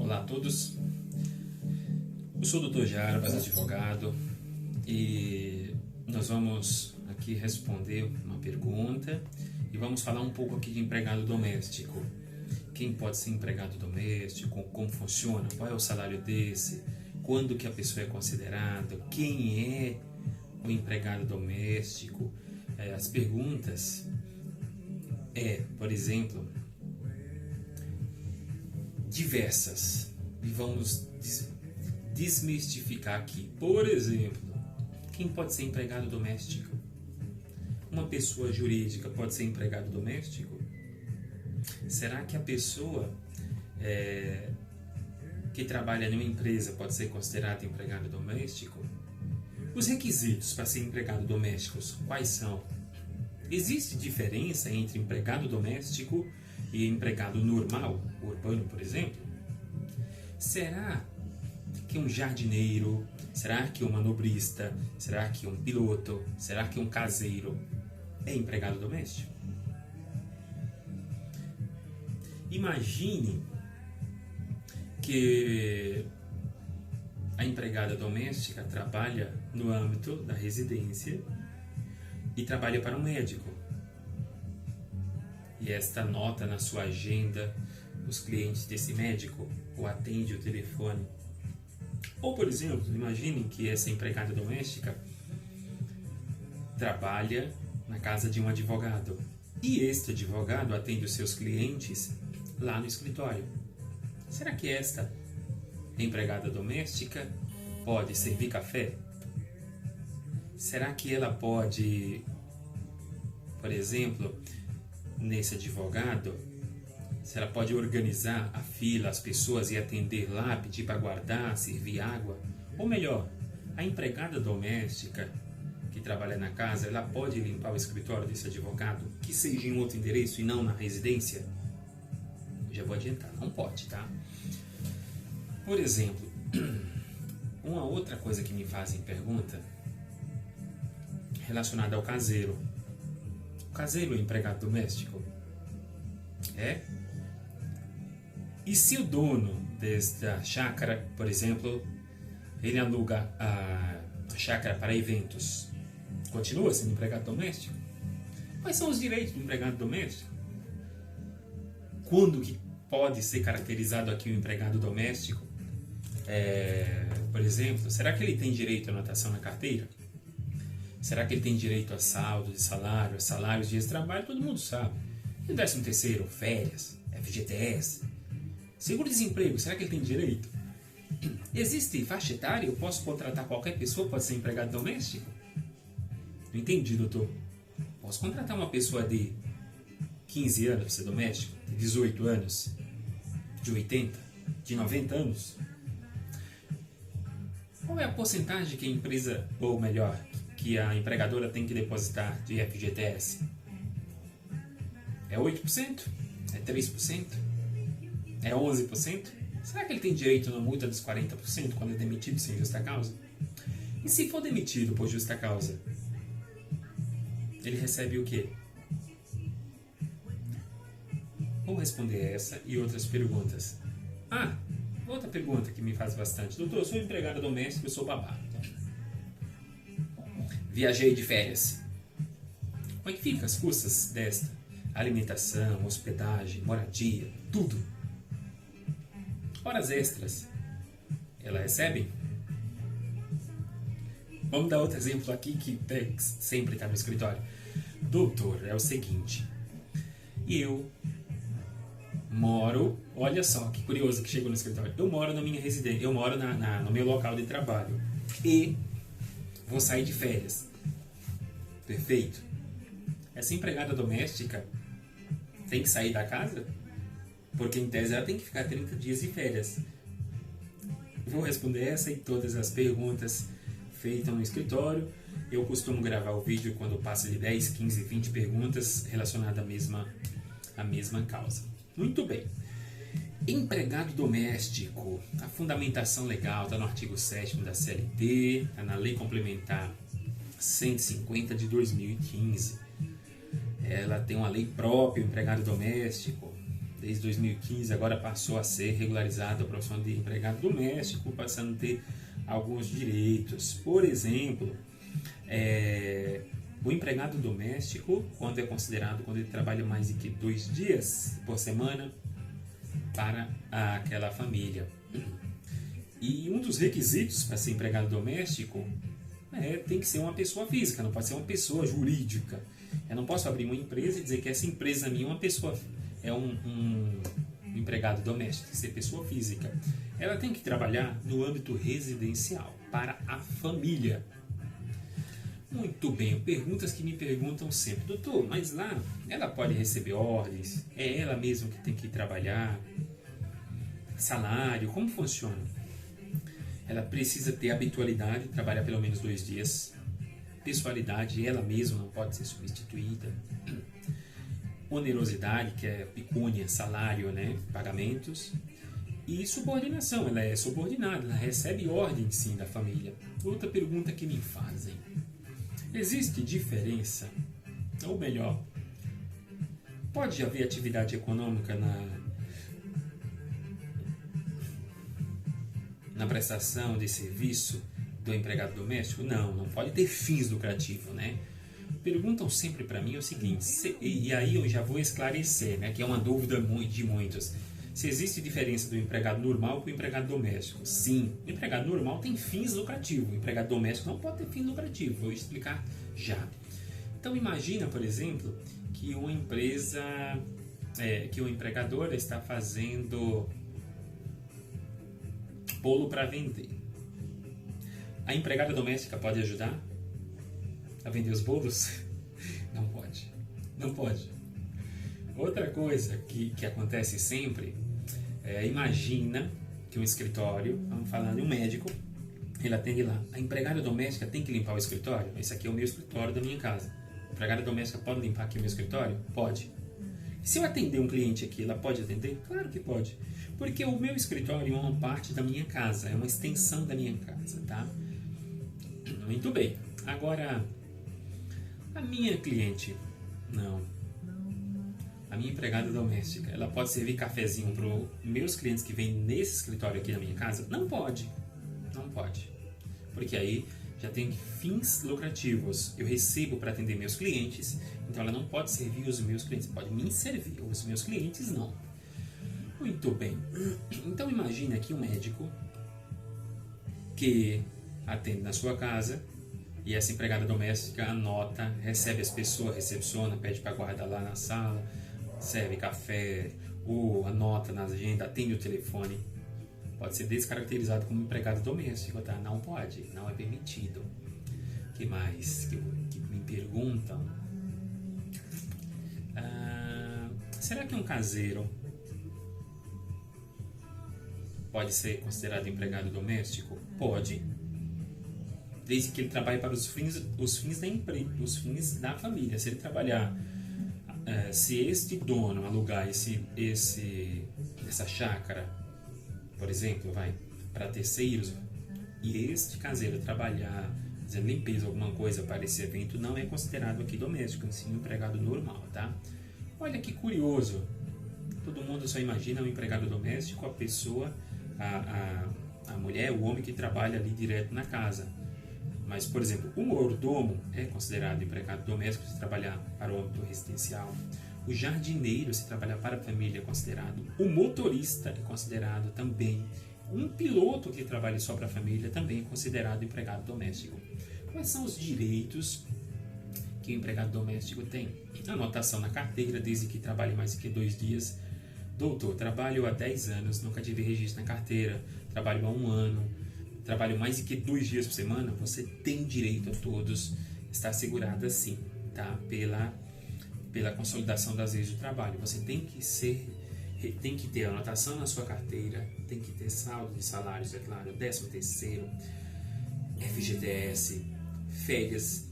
Olá a todos, eu sou o Dr. Jarbas, advogado, e nós vamos aqui responder uma pergunta e vamos falar um pouco aqui de empregado doméstico. Quem pode ser empregado doméstico, como funciona, qual é o salário desse, quando que a pessoa é considerada, quem é o empregado doméstico. As perguntas por exemplo, diversas, e vamos desmistificar aqui. Por exemplo, quem pode ser empregado doméstico? Uma pessoa jurídica pode ser empregado doméstico? Será que a pessoa que trabalha numa empresa pode ser considerada empregado doméstico? Os requisitos para ser empregado doméstico, quais são? Existe diferença entre empregado doméstico e empregado normal, urbano, por exemplo? Será que um jardineiro, será que um manobrista, será que um piloto, será que um caseiro é empregado doméstico? Imagine que a empregada doméstica trabalha no âmbito da residência e trabalha para um médico. E esta anota na sua agenda os clientes desse médico, ou atende o telefone. Ou, por exemplo, imagine que essa empregada doméstica trabalha na casa de um advogado. E este advogado atende os seus clientes lá no escritório. Será que esta empregada doméstica pode servir café? Será que ela pode, por exemplo, nesse advogado, se ela pode organizar a fila, as pessoas e atender lá, pedir para guardar, servir água? Ou melhor, a empregada doméstica que trabalha na casa, ela pode limpar o escritório desse advogado, que seja em outro endereço e não na residência? Já vou adiantar, não pode, tá? Por exemplo, uma outra coisa que me fazem pergunta relacionada ao caseiro. O caseiro é empregado doméstico? É? E se o dono desta chácara, por exemplo, ele aluga a chácara para eventos, continua sendo empregado doméstico? Quais são os direitos do empregado doméstico? Quando que pode ser caracterizado aqui o empregado doméstico? Por exemplo, será que ele tem direito à anotação na carteira? Será que ele tem direito a saldo de salário, a salários, dias de trabalho? Todo mundo sabe. E o 13º, férias, FGTS, seguro-desemprego, será que ele tem direito? Existe faixa etária? Eu posso contratar qualquer pessoa, pode ser empregado doméstico? Não entendi, doutor. Posso contratar uma pessoa de 15 anos para ser doméstico, de 18 anos, de 80, de 90 anos? Qual é a porcentagem que a empresa, ou melhor, que a empregadora tem que depositar de FGTS? É 8%? É 3%? É 11%? Será que ele tem direito na multa dos 40% quando é demitido sem justa causa? E se for demitido por justa causa, ele recebe o quê? Vamos responder essa e outras perguntas. Outra pergunta que me faz bastante. Doutor, eu sou empregada doméstica, eu sou babá. Viajei de férias. Como é que fica as custas desta? Alimentação, hospedagem, moradia, tudo. Horas extras, ela recebe? Vamos dar outro exemplo aqui que sempre está no escritório. Doutor, é o seguinte. Eu moro, olha só que curioso que chegou no escritório. Eu moro na minha residência, eu moro no meu local de trabalho e vou sair de férias. Perfeito. Essa empregada doméstica tem que sair da casa? Porque em tese ela tem que ficar 30 dias de férias. Vou responder essa e todas as perguntas feitas no escritório. Eu costumo gravar o vídeo quando passa de 10, 15, 20 perguntas relacionadas à mesma causa. Muito bem. Empregado doméstico. A fundamentação legal está no artigo 7º da CLT, está na Lei Complementar 150 de 2015. Ela tem uma lei própria, empregado doméstico, desde 2015, agora passou a ser regularizada a profissão de empregado doméstico, passando a ter alguns direitos. Por exemplo, o empregado doméstico, quando é considerado, quando ele trabalha mais de que 2 dias por semana para aquela família. E um dos requisitos para ser empregado doméstico tem que ser uma pessoa física, não pode ser uma pessoa jurídica. Eu não posso abrir uma empresa e dizer que essa empresa minha é um empregado doméstico, tem que ser pessoa física. Ela tem que trabalhar no âmbito residencial, para a família. Muito bem, perguntas que me perguntam sempre: doutor, mas lá ela pode receber ordens? É ela mesma que tem que trabalhar? Salário, como funciona? Ela precisa ter habitualidade, trabalhar pelo menos 2 dias. Pessoalidade, ela mesma não pode ser substituída. Onerosidade, que é pecúnia, salário, pagamentos. E subordinação, ela é subordinada, ela recebe ordem sim da família. Outra pergunta que me fazem: existe diferença? Ou melhor, pode haver atividade econômica na prestação de serviço do empregado doméstico? Não pode ter fins lucrativos, Perguntam sempre para mim o seguinte, e aí eu já vou esclarecer, que é uma dúvida de muitos. Se existe diferença do empregado normal para o empregado doméstico? Sim, o empregado normal tem fins lucrativos, o empregado doméstico não pode ter fins lucrativos, vou explicar já. Então imagina, por exemplo, que uma empresa, que o empregador está fazendo bolo para vender. A empregada doméstica pode ajudar a vender os bolos? Não pode. Outra coisa que acontece sempre, imagina que um escritório, vamos falar de um médico, ele atende lá. A empregada doméstica tem que limpar o escritório? Esse aqui é o meu escritório da minha casa. A empregada doméstica pode limpar aqui o meu escritório? Pode. Se eu atender um cliente aqui, ela pode atender? Claro que pode. Porque o meu escritório é uma parte da minha casa, é uma extensão da minha casa, tá? Muito bem. Agora, a minha cliente, não. A minha empregada doméstica, ela pode servir cafezinho para os meus clientes que vêm nesse escritório aqui da minha casa? Não pode. Porque aí já tem fins lucrativos. Eu recebo para atender meus clientes, então ela não pode servir os meus clientes. Pode me servir, os meus clientes não. Muito bem. Então imagine aqui um médico que atende na sua casa e essa empregada doméstica anota, recebe as pessoas, recepciona, pede para guardar lá na sala, serve café, ou anota na agenda, atende o telefone. Pode ser descaracterizado como empregado doméstico, tá? Não pode, não é permitido. O que mais que me perguntam? Será que um caseiro pode ser considerado empregado doméstico? Pode, desde que ele trabalhe para os fins da empresa, os fins da família. Se ele trabalhar, se este dono alugar essa chácara, por exemplo, para terceiros, e este caseiro trabalhar fazendo limpeza, alguma coisa para esse evento, não é considerado aqui doméstico, sim um empregado normal, tá? Olha que curioso, todo mundo só imagina um empregado doméstico, a pessoa, a mulher, o homem que trabalha ali direto na casa. Mas, por exemplo, o mordomo é considerado empregado doméstico se trabalhar para o âmbito residencial. O jardineiro, se trabalhar para a família, é considerado. O motorista é considerado também. Um piloto que trabalha só para a família também é considerado empregado doméstico. Quais são os direitos que o empregado doméstico tem? Anotação na carteira, desde que trabalhe mais de 2 dias. Doutor, trabalho há 10 anos, nunca tive registro na carteira. Trabalho há 1 ano, trabalho mais de 2 dias por semana. Você tem direito a todos. Está assegurado assim, tá? Pela consolidação das leis do trabalho. Você tem que ter anotação na sua carteira, tem que ter saldo de salários, é claro, 13º, FGTS, férias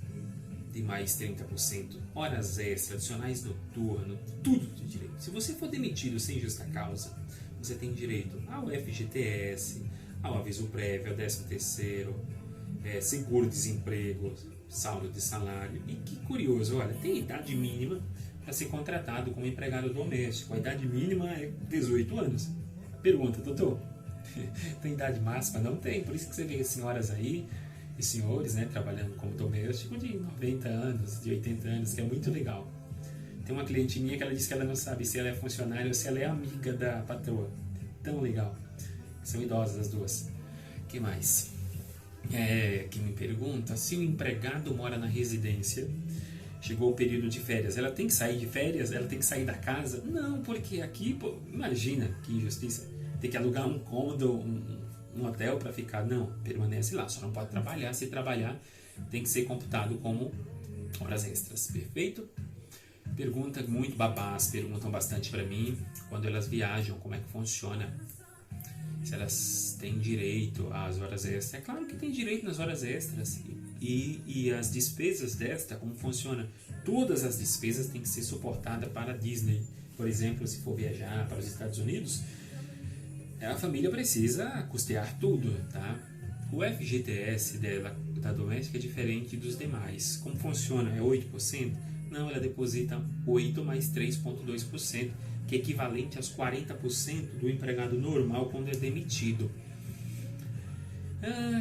de mais 30%, horas extras, adicionais noturno, tudo de direito. Se você for demitido sem justa causa, você tem direito ao FGTS, ao aviso prévio, ao 13º, seguro-desemprego, saldo de salário. E que curioso, olha, tem idade mínima para ser contratado como empregado doméstico. A idade mínima é 18 anos. Pergunta, doutor, tem idade máxima? Não tem, por isso que você vê senhoras aí e senhores, né, trabalhando como doméstico de 90 anos, de 80 anos, que é muito legal. Tem uma cliente minha que ela disse que ela não sabe se ela é funcionária ou se ela é amiga da patroa. Tão legal. São idosas as duas. O que mais? Que me pergunta se o empregado mora na residência, chegou o período de férias, ela tem que sair de férias? Ela tem que sair da casa? Não, porque aqui, pô, imagina que injustiça, ter que alugar um cômodo, um hotel para ficar. Não, permanece lá, só não pode trabalhar. Se trabalhar, tem que ser computado como horas extras. Perfeito? Pergunta muito babás, perguntam bastante para mim quando elas viajam, como é que funciona, se elas têm direito às horas extras. É claro que tem direito nas horas extras. E as despesas desta, como funciona? Todas as despesas têm que ser suportadas para a Disney. Por exemplo, se for viajar para os Estados Unidos, a família precisa custear tudo, tá? O FGTS da doméstica é diferente dos demais. Como funciona? É 8%? Não, ela deposita 8 mais 3,2%, que é equivalente aos 40% do empregado normal quando é demitido.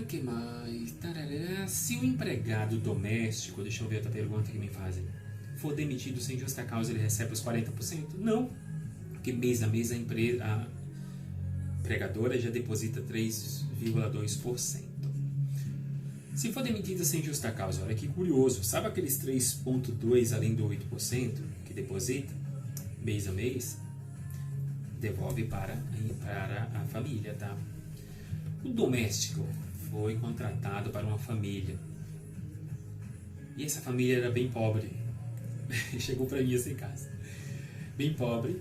Que mais? Tarará. Se o empregado doméstico, deixa eu ver outra pergunta que me fazem, for demitido sem justa causa, ele recebe os 40%? Não, porque mês a mês a empregadora já deposita 3,2%. Se for demitida sem justa causa, olha que curioso, sabe aqueles 3,2% além do 8% que deposita mês a mês? Devolve para a família, tá? O doméstico foi contratado para uma família e essa família era bem pobre. Chegou para mim assim em casa, bem pobre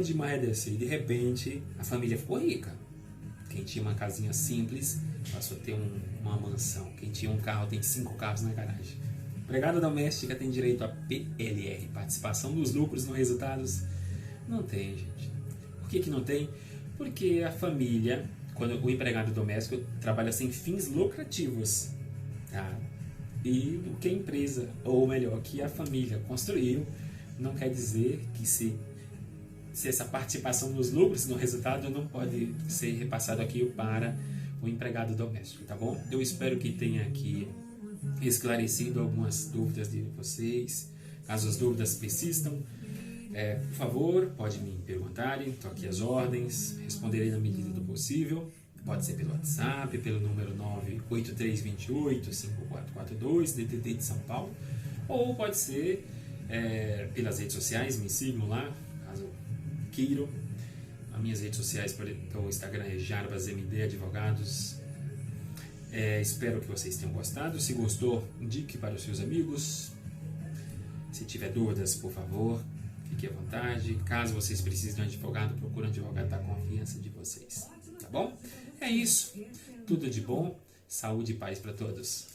demais assim. De repente a família ficou rica. Quem tinha uma casinha simples passou a ter uma mansão. Quem tinha um carro tem 5 carros na garagem. Empregada doméstica tem direito a PLR, participação dos lucros nos resultados? Não tem, gente. Por que não tem? Porque a família, quando o empregado doméstico trabalha sem fins lucrativos, tá? E o que a empresa, ou melhor, que a família construiu, não quer dizer que se essa participação nos lucros, no resultado, não pode ser repassado aqui para o empregado doméstico, tá bom? Eu espero que tenha aqui esclarecido algumas dúvidas de vocês. Caso as dúvidas persistam, por favor, pode me perguntarem, estou aqui às ordens, responderei na medida do possível. Pode ser pelo WhatsApp, pelo número 98328-5442, DDD de São Paulo, ou pode ser pelas redes sociais, me sigam lá, caso queiram. As minhas redes sociais, o Instagram é JarbasMD Advogados. Espero que vocês tenham gostado. Se gostou, indique para os seus amigos. Se tiver dúvidas, por favor, fique à vontade. Caso vocês precisem de um advogado, procure um advogado da confiança de vocês. Tá bom? É isso. Tudo de bom. Saúde e paz para todos.